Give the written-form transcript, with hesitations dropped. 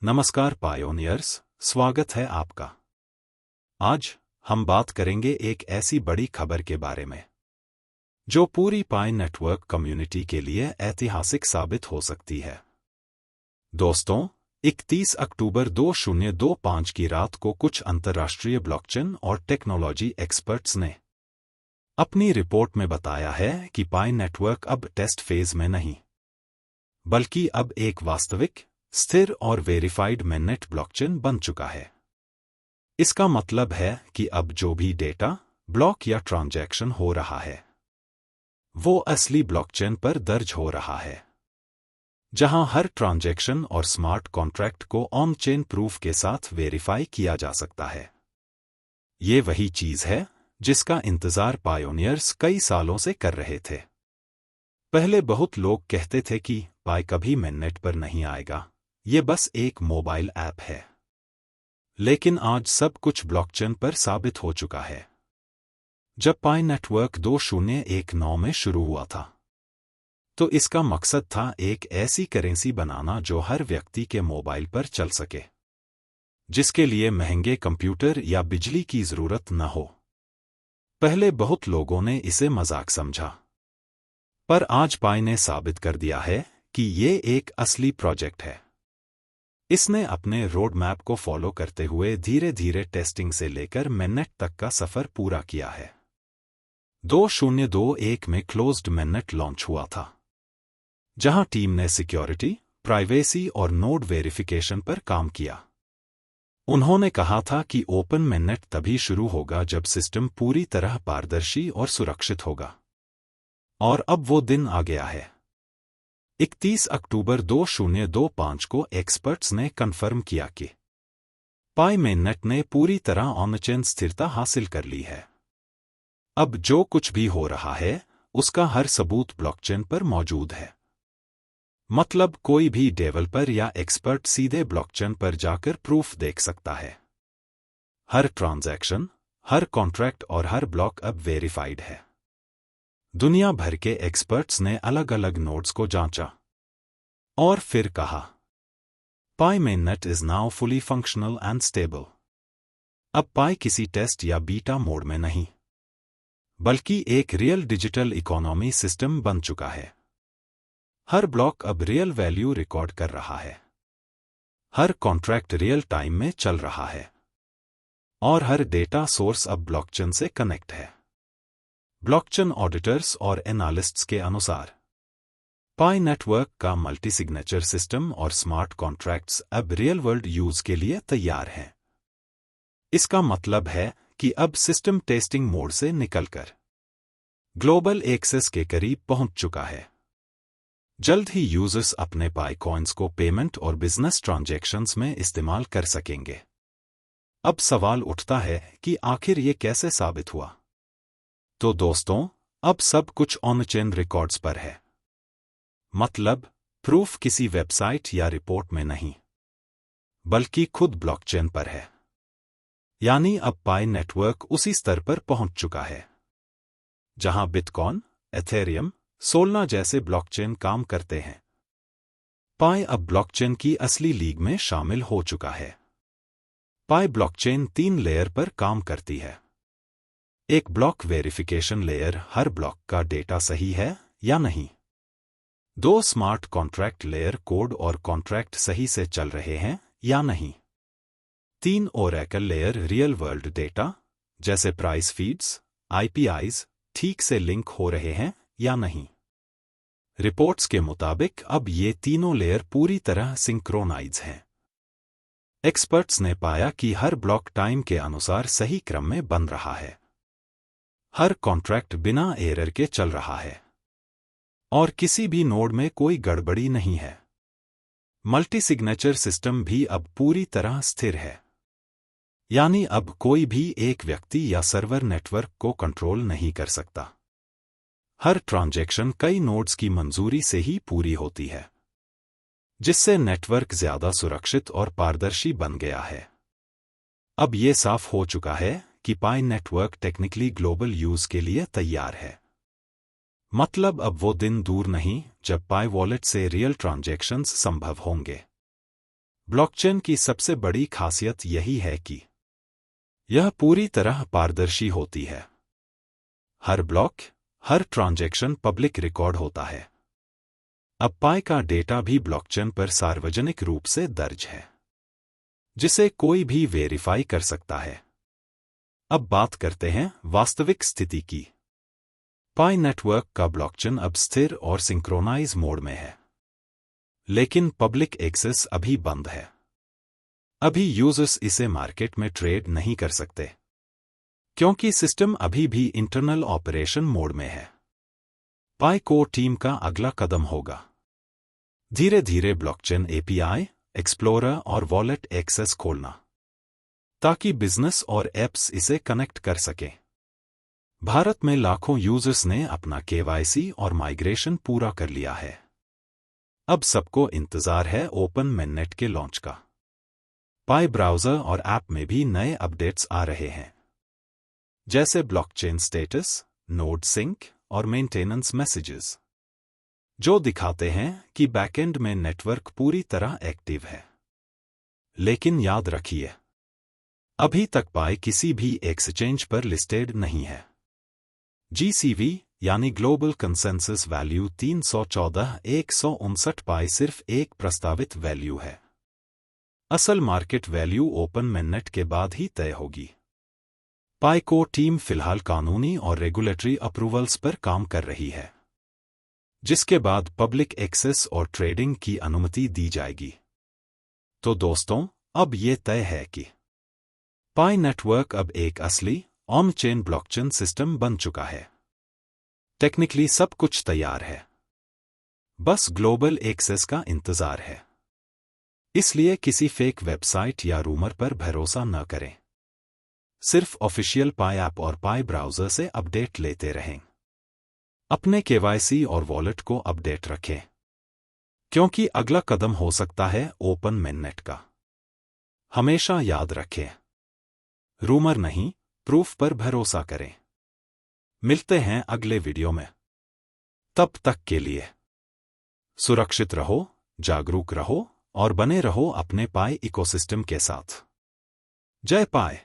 नमस्कार पायोनियर्स, स्वागत है आपका। आज हम बात करेंगे एक ऐसी बड़ी खबर के बारे में जो पूरी पाई नेटवर्क कम्युनिटी के लिए ऐतिहासिक साबित हो सकती है। दोस्तों, 31 अक्टूबर 2025 की रात को कुछ अंतर्राष्ट्रीय ब्लॉकचेन और टेक्नोलॉजी एक्सपर्ट्स ने अपनी रिपोर्ट में बताया है कि पाई नेटवर्क अब टेस्ट फेज में नहीं, बल्कि अब एक वास्तविक, स्थिर और वेरीफाइड मेननेट ब्लॉकचेन बन चुका है। इसका मतलब है कि अब जो भी डेटा, ब्लॉक या ट्रांजैक्शन हो रहा है, वो असली ब्लॉकचेन पर दर्ज हो रहा है, जहां हर ट्रांजैक्शन और स्मार्ट कॉन्ट्रैक्ट को ऑन चेन प्रूफ के साथ वेरीफाई किया जा सकता है। ये वही चीज है जिसका इंतजार पायोनियर्स कई सालों से कर रहे थे। पहले बहुत लोग कहते थे कि पाई कभी मेननेट पर नहीं आएगा, ये बस एक मोबाइल ऐप है। लेकिन आज सब कुछ ब्लॉकचेन पर साबित हो चुका है। जब पाई नेटवर्क 2019 में शुरू हुआ था, तो इसका मकसद था एक ऐसी करेंसी बनाना जो हर व्यक्ति के मोबाइल पर चल सके, जिसके लिए महंगे कंप्यूटर या बिजली की जरूरत न हो। पहले बहुत लोगों ने इसे मजाक समझा, पर आज पाई ने साबित कर दिया है कि ये एक असली प्रोजेक्ट है। इसने अपने रोड मैप को फॉलो करते हुए धीरे धीरे टेस्टिंग से लेकर मेननेट तक का सफर पूरा किया है। 2021 में क्लोज्ड मेननेट लॉन्च हुआ था, जहां टीम ने सिक्योरिटी, प्राइवेसी और नोड वेरिफिकेशन पर काम किया। उन्होंने कहा था कि ओपन मेननेट तभी शुरू होगा जब सिस्टम पूरी तरह पारदर्शी और सुरक्षित होगा। और अब वो दिन आ गया है। 31 अक्टूबर 2025 को एक्सपर्ट्स ने कंफर्म किया कि पाई मेननेट ने पूरी तरह ऑन-चेन स्थिरता हासिल कर ली है। अब जो कुछ भी हो रहा है, उसका हर सबूत ब्लॉकचेन पर मौजूद है। मतलब कोई भी डेवलपर या एक्सपर्ट सीधे ब्लॉकचेन पर जाकर प्रूफ देख सकता है। हर ट्रांजैक्शन, हर कॉन्ट्रैक्ट और हर ब्लॉक अब वेरीफाइड है। दुनिया भर के एक्सपर्ट्स ने अलग अलग नोड्स को जांचा और फिर कहा, Pi mainnet is now fully functional and stable. अब पाई किसी टेस्ट या बीटा मोड में नहीं, बल्कि एक रियल डिजिटल इकोनॉमी सिस्टम बन चुका है। हर ब्लॉक अब रियल वैल्यू रिकॉर्ड कर रहा है, हर कॉन्ट्रैक्ट रियल टाइम में चल रहा है, और हर डेटा सोर्स अब ब्लॉकचेन से कनेक्ट है। ब्लॉकचेन ऑडिटर्स और एनालिस्ट्स के अनुसार पाई नेटवर्क का मल्टी सिग्नेचर सिस्टम और स्मार्ट कॉन्ट्रैक्ट्स अब रियल वर्ल्ड यूज के लिए तैयार हैं। इसका मतलब है कि अब सिस्टम टेस्टिंग मोड से निकलकर ग्लोबल एक्सेस के करीब पहुंच चुका है। जल्द ही यूजर्स अपने पाई कॉइन्स को पेमेंट और बिजनेस ट्रांजैक्शंस में इस्तेमाल कर सकेंगे। अब सवाल उठता है कि आखिर ये कैसे साबित हुआ? तो दोस्तों, अब सब कुछ ऑन-चेन रिकॉर्ड्स पर है। मतलब, प्रूफ किसी वेबसाइट या रिपोर्ट में नहीं, बल्कि खुद ब्लॉकचेन पर है। यानी अब पाई नेटवर्क उसी स्तर पर पहुंच चुका है जहां बिटकॉइन, एथेरियम, सोलना जैसे ब्लॉकचेन काम करते हैं। पाई अब ब्लॉकचेन की असली लीग में शामिल हो चुका है। पाई ब्लॉकचेन 3 लेयर पर काम करती है। एक ब्लॉक वेरिफिकेशन लेयर, हर ब्लॉक का डेटा सही है या नहीं। 2 स्मार्ट कॉन्ट्रैक्ट लेयर, कोड और कॉन्ट्रैक्ट सही से चल रहे हैं या नहीं। 3 Oracle layer, real world data जैसे प्राइस फीड्स, आईपीआईज ठीक से लिंक हो रहे हैं या नहीं। रिपोर्ट्स के मुताबिक अब ये तीनों लेयर पूरी तरह सिंक्रोनाइज हैं। एक्सपर्ट्स ने पाया कि हर ब्लॉक टाइम के अनुसार सही क्रम में बन रहा है। हर कॉन्ट्रैक्ट बिना एरर के चल रहा है और किसी भी नोड में कोई गड़बड़ी नहीं है। मल्टी सिग्नेचर सिस्टम भी अब पूरी तरह स्थिर है। यानी अब कोई भी एक व्यक्ति या सर्वर नेटवर्क को कंट्रोल नहीं कर सकता। हर ट्रांजैक्शन कई नोड्स की मंजूरी से ही पूरी होती है, जिससे नेटवर्क ज्यादा सुरक्षित और पारदर्शी बन गया है। अब ये साफ हो चुका है कि पाई नेटवर्क टेक्निकली ग्लोबल यूज के लिए तैयार है। मतलब अब वो दिन दूर नहीं जब पाई वॉलेट से रियल ट्रांजैक्शंस संभव होंगे। ब्लॉकचेन की सबसे बड़ी खासियत यही है कि यह पूरी तरह पारदर्शी होती है। हर ब्लॉक, हर ट्रांजैक्शन पब्लिक रिकॉर्ड होता है। अब पाई का डेटा भी ब्लॉकचेन पर सार्वजनिक रूप से दर्ज है, जिसे कोई भी वेरीफाई कर सकता है। अब बात करते हैं वास्तविक स्थिति की। पाई नेटवर्क का ब्लॉकचेन अब स्थिर और सिंक्रोनाइज मोड में है, लेकिन पब्लिक एक्सेस अभी बंद है। अभी यूजर्स इसे मार्केट में ट्रेड नहीं कर सकते, क्योंकि सिस्टम अभी भी इंटरनल ऑपरेशन मोड में है। पाई कोर टीम का अगला कदम होगा धीरे धीरे ब्लॉकचेन एपीआई, एक्सप्लोरर और वॉलेट एक्सेस खोलना, ताकि बिजनेस और एप्स इसे कनेक्ट कर सकें। भारत में लाखों यूजर्स ने अपना केवाईसी और माइग्रेशन पूरा कर लिया है। अब सबको इंतजार है ओपन मेननेट के लॉन्च का। पाई ब्राउज़र और ऐप में भी नए अपडेट्स आ रहे हैं, जैसे ब्लॉकचेन स्टेटस, नोड सिंक और मेंटेनेंस मैसेजेस, जो दिखाते हैं कि बैकएंड में नेटवर्क पूरी तरह एक्टिव है। लेकिन याद रखिए, अभी तक पाई किसी भी एक्सचेंज पर लिस्टेड नहीं है। GCV यानी ग्लोबल कंसेंसस वैल्यू 314,159 पाई सिर्फ एक प्रस्तावित वैल्यू है। असल मार्केट वैल्यू ओपन मेननेट के बाद ही तय होगी। पाई कोर टीम फिलहाल कानूनी और रेगुलेटरी अप्रूवल्स पर काम कर रही है, जिसके बाद पब्लिक एक्सेस और ट्रेडिंग की अनुमति दी जाएगी। तो दोस्तों, अब ये तय है कि पाई नेटवर्क अब एक असली ऑन चेन ब्लॉकचेन सिस्टम बन चुका है। टेक्निकली सब कुछ तैयार है, बस ग्लोबल एक्सेस का इंतजार है। इसलिए किसी फेक वेबसाइट या रूमर पर भरोसा न करें। सिर्फ ऑफिशियल पाई ऐप और पाई ब्राउज़र से अपडेट लेते रहें। अपने केवाईसी और वॉलेट को अपडेट रखें, क्योंकि अगला कदम हो सकता है ओपन मेननेट का। हमेशा याद रखें, रूमर नहीं, प्रूफ पर भरोसा करें। मिलते हैं अगले वीडियो में। तब तक के लिए सुरक्षित रहो, जागरूक रहो और बने रहो अपने पाई इकोसिस्टम के साथ। जय पाई।